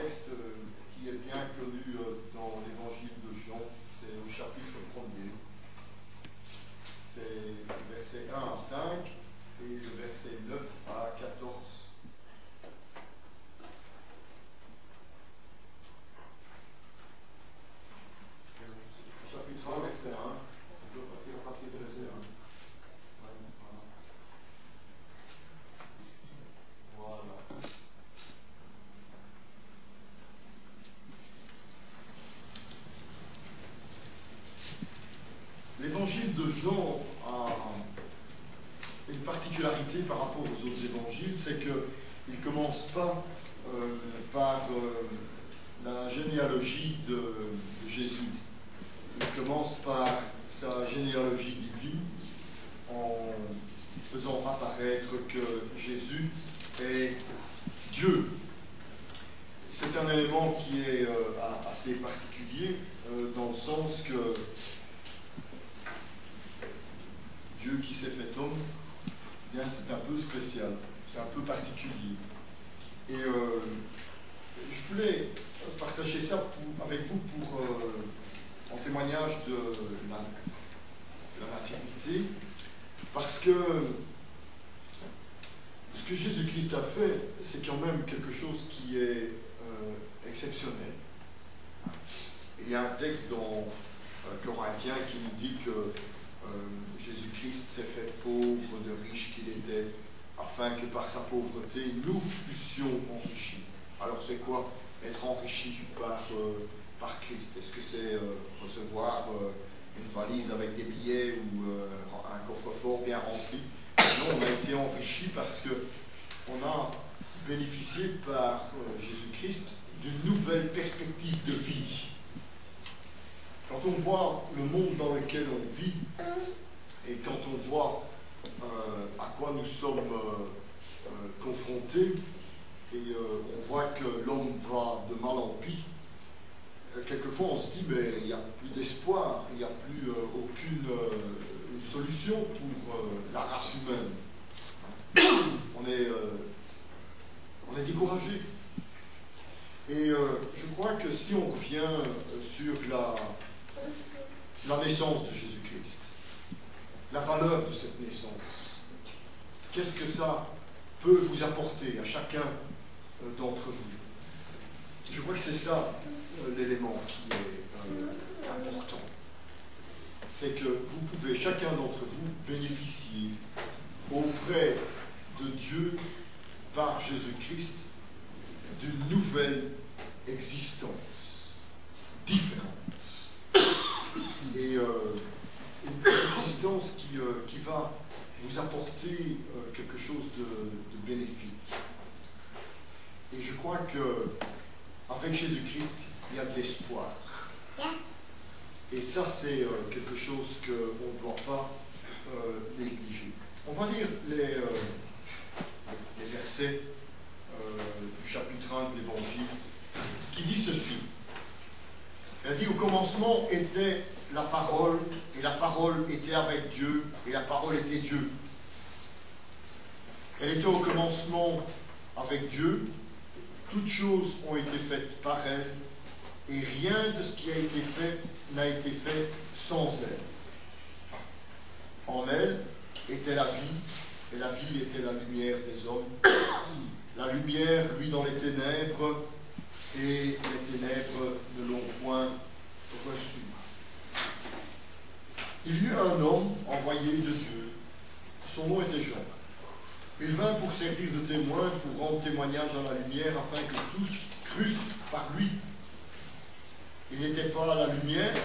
texte qui est bien connu dans l'évangile de Jean, c'est au chapitre 1er. C'est le verset 1 à 5 et le verset 9 à 14. Chapitre 1, verset 1. On peut partir à partir du verset 1. Voilà. L'évangile de Jean a une particularité par rapport aux autres évangiles, c'est qu'il ne commence pas par la généalogie de Jésus. Il commence par sa généalogie divine en faisant apparaître que Jésus est Dieu. C'est un élément qui est assez particulier dans le sens que Dieu qui s'est fait homme, eh bien c'est un peu spécial, c'est un peu particulier. Et je voulais partager ça avec vous en témoignage de la nativité, parce que ce que Jésus-Christ a fait, c'est quand même quelque chose qui est exceptionnel. Il y a un texte dans Corinthiens qui nous dit que Jésus-Christ s'est fait pauvre de riche qu'il était, afin que par sa pauvreté, nous fussions enrichis. Alors c'est quoi être enrichi par Christ? Est-ce que c'est recevoir une valise avec des billets ou un coffre-fort bien rempli? Non, on a été enrichi parce qu'on a bénéficié par Jésus-Christ d'une nouvelle perspective de vie. Quand on voit le monde dans lequel on vit, et quand on voit à quoi nous sommes confrontés, et on voit que l'homme va de mal en pis, quelquefois on se dit, mais il n'y a plus d'espoir, il n'y a plus aucune solution pour la race humaine. On est découragé. Et je crois que si on revient sur la naissance de Jésus-Christ, la valeur de cette naissance, qu'est-ce que ça peut vous apporter à chacun d'entre vous? Je crois que c'est ça l'élément qui est important. C'est que vous pouvez, chacun d'entre vous, bénéficier auprès de Dieu, par Jésus-Christ, d'une nouvelle existence différente. Et une existence qui va vous apporter quelque chose de bénéfique. Et je crois qu'avec Jésus-Christ, il y a de l'espoir. Et ça, c'est quelque chose qu'on ne doit pas négliger. On va lire les versets du chapitre 1 de l'Évangile, qui dit ceci. Elle dit, au commencement était la parole, et la parole était avec Dieu, et la parole était Dieu. Elle était au commencement avec Dieu, toutes choses ont été faites par elle, et rien de ce qui a été fait n'a été fait sans elle. En elle était la vie, et la vie était la lumière des hommes. La lumière, lui, dans les ténèbres, et les ténèbres ne l'ont point reçu. Il y eut un homme envoyé de Dieu. Son nom était Jean. Il vint pour servir de témoin, pour rendre témoignage à la lumière, afin que tous crussent par lui. Il n'était pas à la lumière,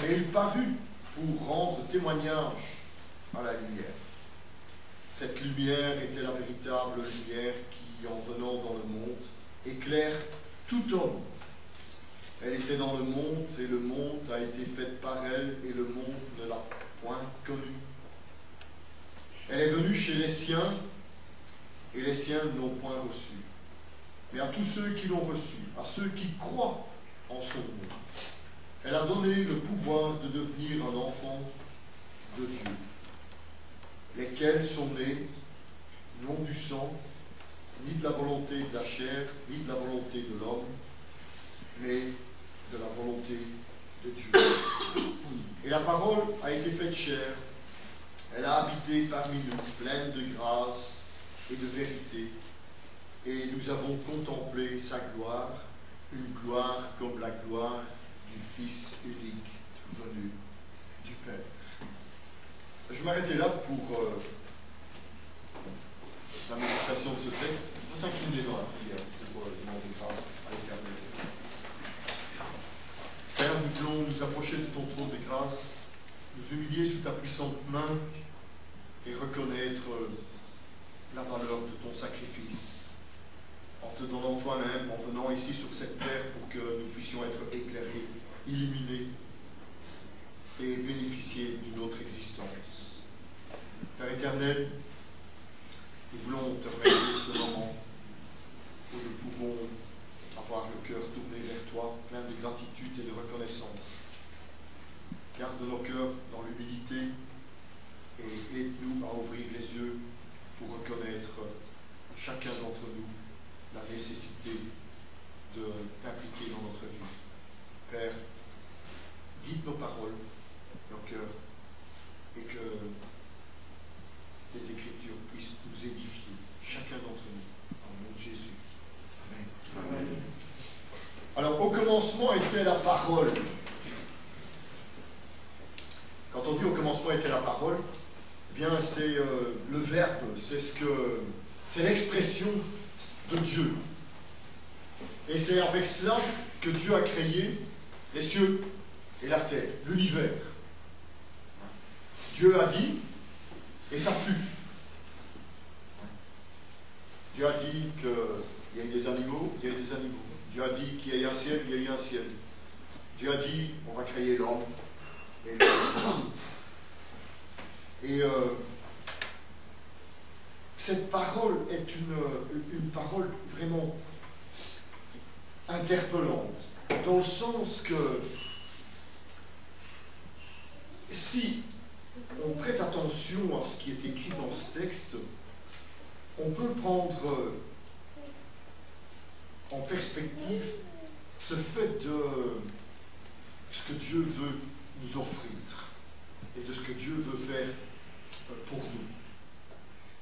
mais il parut pour rendre témoignage à la lumière. Cette lumière était la véritable lumière qui, en venant dans le monde, éclaire tout homme. Elle était dans le monde, et le monde a été fait par elle, et le monde ne l'a point connue. Elle est venue chez les siens, et les siens ne l'ont point reçue. Mais à tous ceux qui l'ont reçue, à ceux qui croient en son nom, elle a donné le pouvoir de devenir un enfant de Dieu, lesquels sont nés, non du sang, ni de la volonté de la chair, ni de la volonté de l'homme, mais de la volonté de Dieu. Et la parole a été faite chair, elle a habité parmi nous, pleine de grâce et de vérité, et nous avons contemplé sa gloire, une gloire comme la gloire du Fils unique venu du Père. Je vais m'arrêter là pour la méditation de ce texte. On va s'incliner dans la prière pour demander grâce à l'Éternel. Père, nous voulons nous approcher de ton trône de grâce, nous humilier sous ta puissante main et reconnaître la valeur de ton sacrifice, en te donnant toi-même, en venant ici sur cette terre pour que nous puissions être éclairés, illuminés et bénéficier d'une autre existence. Père éternel, nous voulons te remercier de ce moment où nous pouvons avoir le cœur tourné vers toi, plein de gratitude et de reconnaissance. Garde nos cœurs dans l'humilité et aide-nous à ouvrir les yeux pour reconnaître chacun d'entre nous la nécessité d'impliquer dans notre vie. Père, guide nos paroles, nos cœurs, et que tes Écritures puissent nous édifier, chacun d'entre nous, en nom de Jésus. Amen. Amen. Alors, au commencement était la parole. Quand on dit au commencement était la parole, eh bien c'est le verbe, c'est l'expression de Dieu. Et c'est avec cela que Dieu a créé les cieux et la terre, l'univers. Dieu a dit, et ça fut. Dieu a dit qu'il y ait des animaux, il y a eu des animaux. Dieu a dit qu'il y ait un ciel, il y a eu un ciel. Dieu a dit, on va créer l'homme et l'homme. Et cette parole est une parole vraiment interpellante, dans le sens que si on prête attention à ce qui est écrit dans ce texte, on peut prendre en perspective ce fait de ce que Dieu veut nous offrir et de ce que Dieu veut faire pour nous.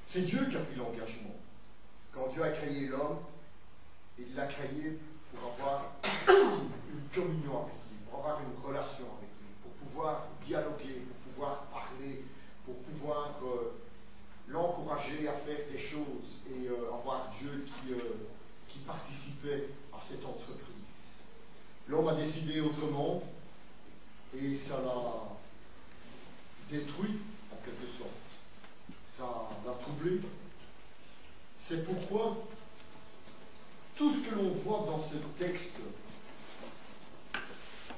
C'est Dieu qui a pris l'engagement. Quand Dieu a créé l'homme, il l'a créé pour avoir une communion avec lui, pour avoir une relation avec lui, pour pouvoir dialoguer, pour pouvoir parler, pour pouvoir l'encourager à faire des choses et avoir Dieu qui participait à cette entreprise. L'homme a décidé autrement et ça l'a détruit en quelque sorte. Ça l'a troublé. C'est pourquoi tout ce que l'on voit dans ce texte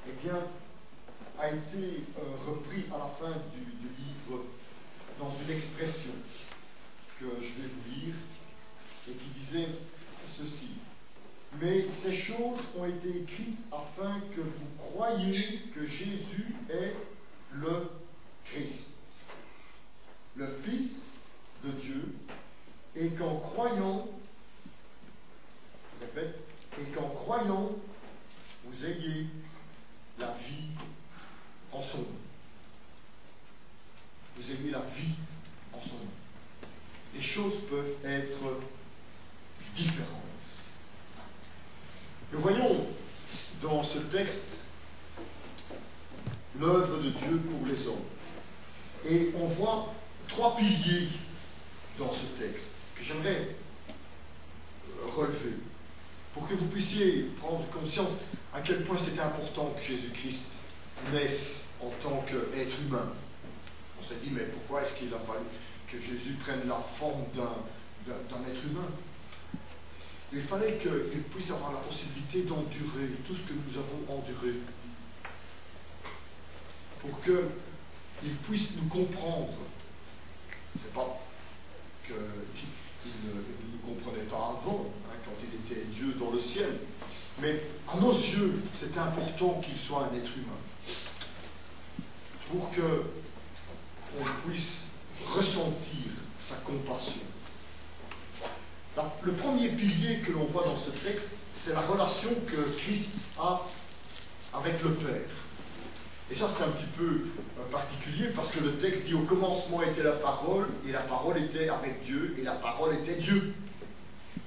eh bien, a été repris à la fin du livre dans une expression que je vais vous lire et qui disait ceci. Mais ces choses ont été écrites afin que vous croyiez que Jésus est le Christ, le Fils de Dieu, et qu'en croyant, je répète, et qu'en croyant, vous ayez la vie en son nom. Vous ayez la vie en son nom. Les choses peuvent être différentes. Nous voyons dans ce texte l'œuvre de Dieu pour les hommes. Et on voit trois piliers dans ce texte que j'aimerais relever pour que vous puissiez prendre conscience à quel point c'était important que Jésus-Christ naisse en tant qu'être humain. On s'est dit, mais pourquoi est-ce qu'il a fallu que Jésus prenne la forme d'un être humain? Il fallait qu'il puisse avoir la possibilité d'endurer tout ce que nous avons enduré, pour qu'il puisse nous comprendre. C'est pas qu'il ne nous comprenait pas avant, quand il était Dieu dans le ciel, mais à nos yeux, c'était important qu'il soit un être humain, pour qu'on puisse ressentir sa compassion. Le premier pilier que l'on voit dans ce texte, c'est la relation que Christ a avec le Père. Et ça, c'est un petit peu particulier parce que le texte dit au commencement était la parole, et la parole était avec Dieu, et la parole était Dieu.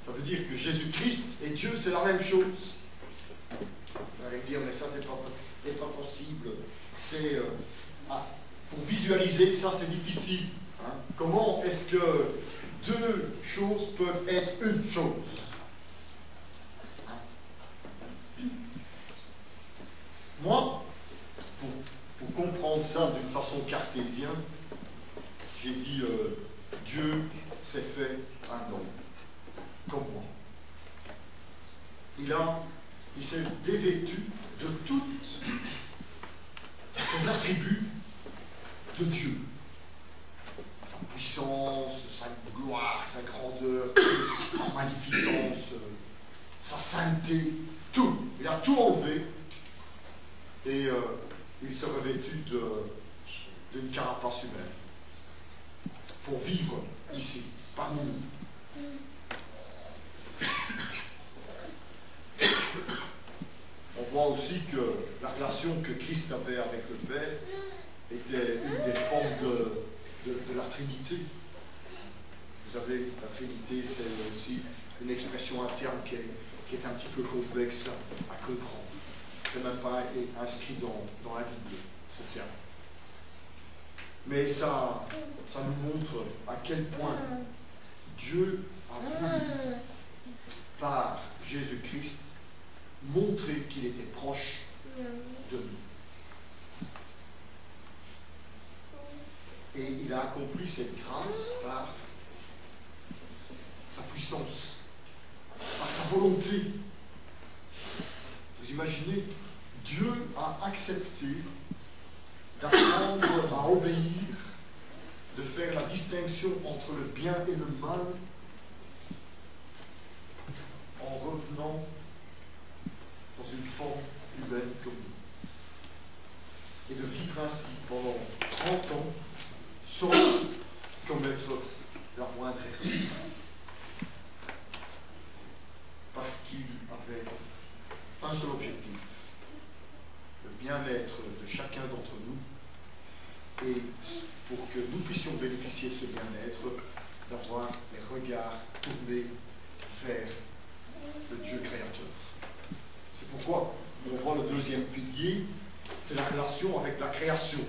Ça veut dire que Jésus-Christ et Dieu, c'est la même chose. Vous allez me dire, mais ça, c'est pas possible. Pour visualiser, ça, c'est difficile. Hein. Comment est-ce que deux choses peuvent être une chose? Moi, pour comprendre ça d'une façon cartésienne, j'ai dit Dieu s'est fait un homme, comme moi. Il s'est dévêtu de toutes ses attributs de Dieu. Sa puissance, sa gloire, sa grandeur, sa magnificence, sa sainteté, tout. Il a tout enlevé. Et il s'est revêtu d'une carapace humaine pour vivre ici, parmi nous. On voit aussi que la relation que Christ avait avec le Père était une des formes de la Trinité. Vous savez, la Trinité, c'est aussi une expression interne qui est un petit peu complexe à comprendre. C'est même pas inscrit dans la Bible, ce terme. Mais ça nous montre à quel point Dieu a voulu, par Jésus-Christ, montrer qu'il était proche de nous. Et il a accompli cette grâce par sa puissance, par sa volonté. Vous imaginez, Dieu a accepté d'apprendre à obéir, de faire la distinction entre le bien et le mal, en revenant dans une forme humaine comme nous. Et de vivre ainsi pendant 30 ans, sans commettre la moindre erreur. Parce qu'il avait un seul objectif, le bien-être de chacun d'entre nous, et pour que nous puissions bénéficier de ce bien-être, d'avoir les regards tournés vers le Dieu créateur. C'est pourquoi on voit le deuxième pilier, c'est la relation avec la création.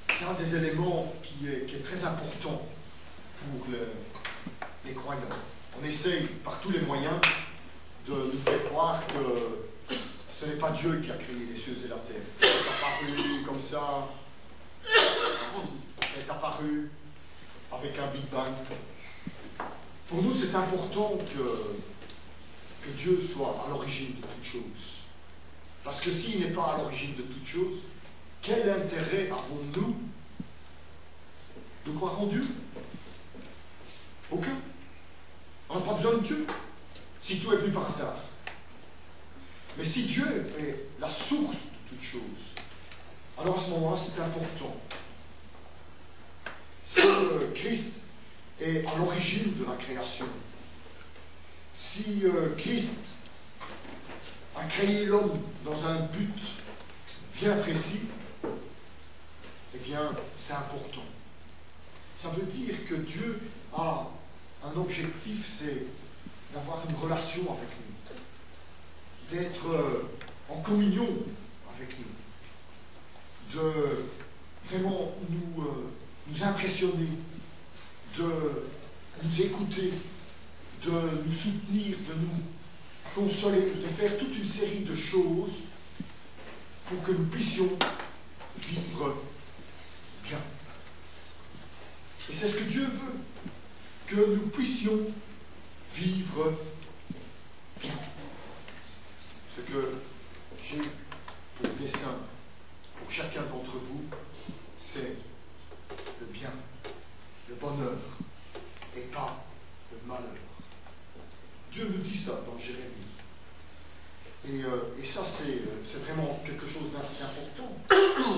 C'est un des éléments qui est très important pour les croyants. On essaye par tous les moyens de nous faire croire que ce n'est pas Dieu qui a créé les cieux et la terre. C'est apparu comme ça, c'est apparu avec un Big Bang. Pour nous, c'est important que Dieu soit à l'origine de toutes choses. Parce que s'il n'est pas à l'origine de toutes choses, quel intérêt avons-nous de croire en Dieu? Aucun. On n'a pas besoin de Dieu, si tout est venu par hasard. Mais si Dieu est la source de toutes choses, alors à ce moment-là, c'est important. Si Christ est à l'origine de la création, si Christ a créé l'homme dans un but bien précis, eh bien, c'est important. Ça veut dire que Dieu a un objectif, c'est d'avoir une relation avec nous, d'être en communion avec nous, de vraiment nous impressionner, de nous écouter, de nous soutenir, de nous consoler, de faire toute une série de choses pour que nous puissions vivre bien. Et c'est ce que Dieu veut, que nous puissions vivre bien. Ce que j'ai pour dessein pour chacun d'entre vous, c'est le bien, le bonheur, et pas le malheur. Dieu nous dit ça dans Jérémie. Et ça, c'est vraiment quelque chose d'important.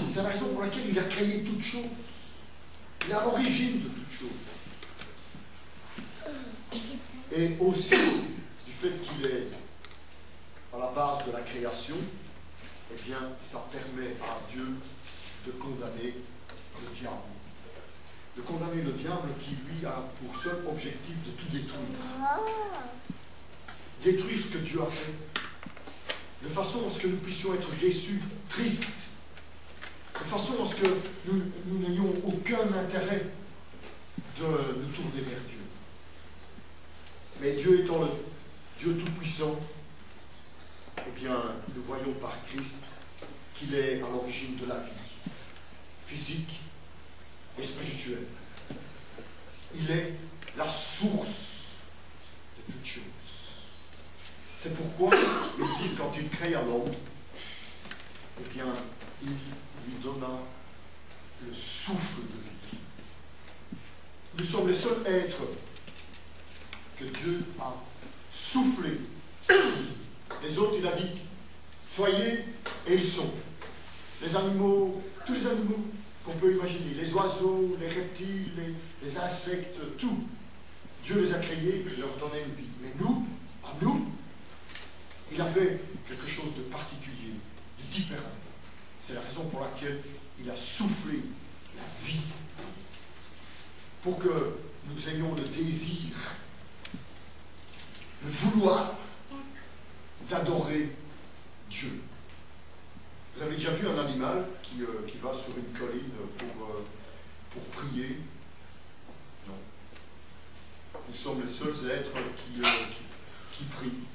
C'est la raison pour laquelle il a créé toutes choses. Il est à l'origine de toutes choses. Et aussi, du fait qu'il est à la base de la création, eh bien, ça permet à Dieu de condamner le diable. De condamner le diable qui, lui, a pour seul objectif de tout détruire. Détruire ce que Dieu a fait, de façon à ce que nous puissions être déçus, tristes, de façon à ce que nous n'ayons aucun intérêt de nous tourner vers Dieu. Mais Dieu étant le Dieu Tout-Puissant, eh bien, nous voyons par Christ qu'il est à l'origine de la vie, physique et spirituelle. Il est la source de toutes choses. C'est pourquoi il dit, quand il créa l'homme, eh bien, il lui donna le souffle de vie. Nous sommes les seuls êtres que Dieu a soufflé. Les autres, il a dit, soyez, et ils sont. Les animaux, tous les animaux qu'on peut imaginer, les oiseaux, les reptiles, les insectes, tout. Dieu les a créés, il leur donnait une vie. Mais nous, à nous, il a fait quelque chose de particulier, de différent. C'est la raison pour laquelle il a soufflé la vie. Pour que nous ayons le désir, le vouloir d'adorer Dieu. Vous avez déjà vu un animal qui va sur une colline pour prier? Non. Nous sommes les seuls êtres qui prient,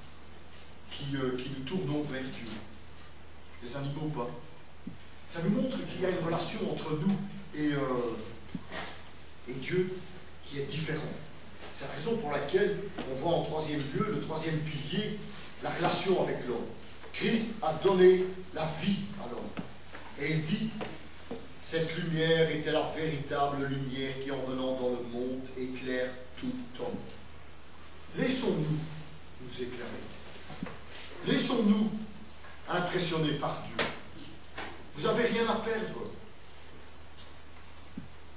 qui nous tournons vers Dieu. Les animaux pas. Ça nous montre qu'il y a une relation entre nous et Dieu qui est différente. C'est la raison pour laquelle on voit en troisième lieu, le troisième pilier, la relation avec l'homme. Christ a donné la vie à l'homme. Et il dit, cette lumière était la véritable lumière qui, en venant dans le monde, éclaire tout homme. Laissons-nous nous éclairer. Laissons-nous impressionner par Dieu. Vous n'avez rien à perdre.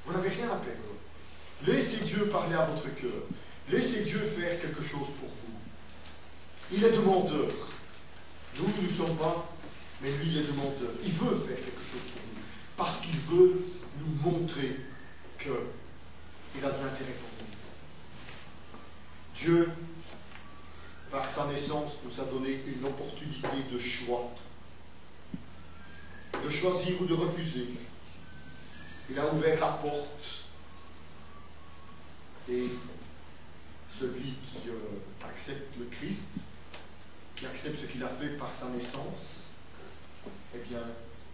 Vous n'avez rien à perdre. Laissez Dieu parler à votre cœur. Laissez Dieu faire quelque chose pour vous. Il est demandeur. Nous ne sommes pas, mais lui, il est demandeur. Il veut faire quelque chose pour nous. Parce qu'il veut nous montrer qu'il a de l'intérêt pour nous. Dieu, par sa naissance, nous a donné une opportunité de choix. De choisir ou de refuser. Il a ouvert la porte. Et celui qui accepte le Christ, qui accepte ce qu'il a fait par sa naissance, eh bien,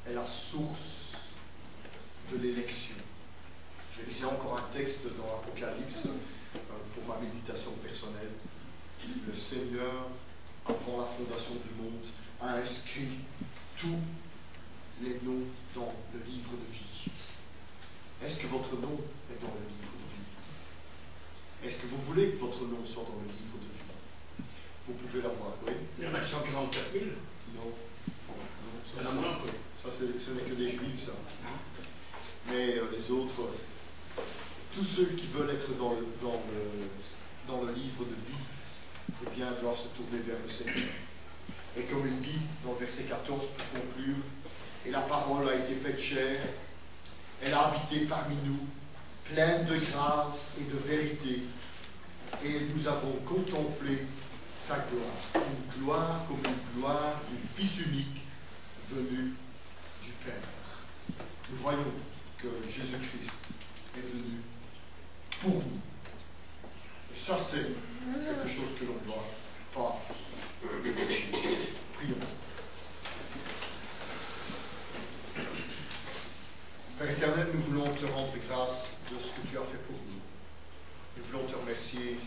est la source de l'élection. Je lisais encore un texte dans l'Apocalypse pour ma méditation personnelle. Le Seigneur, avant la fondation du monde, a inscrit tous les noms dans le livre de vie. Est-ce que votre nom est dans le livre de vie? Est-ce que vous voulez que votre nom soit dans le livre de vie? Vous pouvez l'avoir, oui. Il y en a 144 000. Non. Ça, ce n'est que des juifs, ça. Mais les autres, tous ceux qui veulent être dans le livre de vie, eh bien, doivent se tourner vers le Seigneur. Et comme il dit dans le verset 14, pour conclure, et la parole a été faite chair, elle a habité parmi nous, pleine de grâce et de vérité, et nous avons contemplé sa gloire, une gloire comme une gloire du Fils unique venu du Père. Nous voyons que Jésus-Christ est venu pour nous. Et ça, c'est quelque chose que l'on ne doit pas négliger. Prions. Père éternel, nous voulons te rendre grâce de ce que tu as fait pour nous. Nous voulons te remercier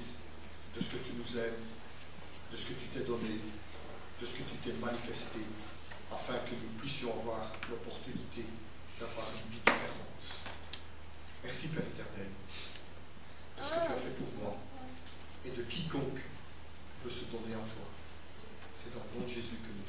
de ce que tu nous aimes, de ce que tu t'es donné, de ce que tu t'es manifesté, afin que nous puissions avoir l'opportunité d'avoir une vie différente. Merci Père éternel, de ce que tu as fait pour moi et de quiconque veut se donner à toi. C'est dans le nom de Jésus que nous